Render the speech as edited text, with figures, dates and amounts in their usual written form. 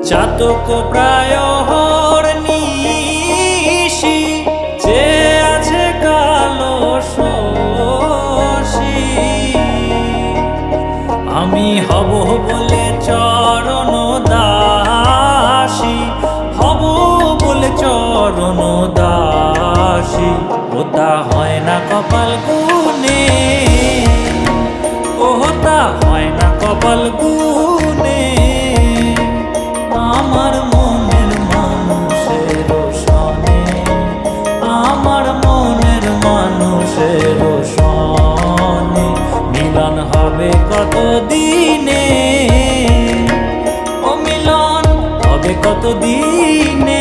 চাতক প্রায় হরনিশি যে আছে কালো শশী। আমি হব বলে চরণ দাসী, হব বলে চরণ দাসী। ওটা হয় না কপাল গুনে, ওটা হয় না কপাল গুনে। আমার মনের মানুষের সনে, আমার মনের মানুষের সনে মিলন হবে কত দিনে, ও মিলন হবে কত দিনে।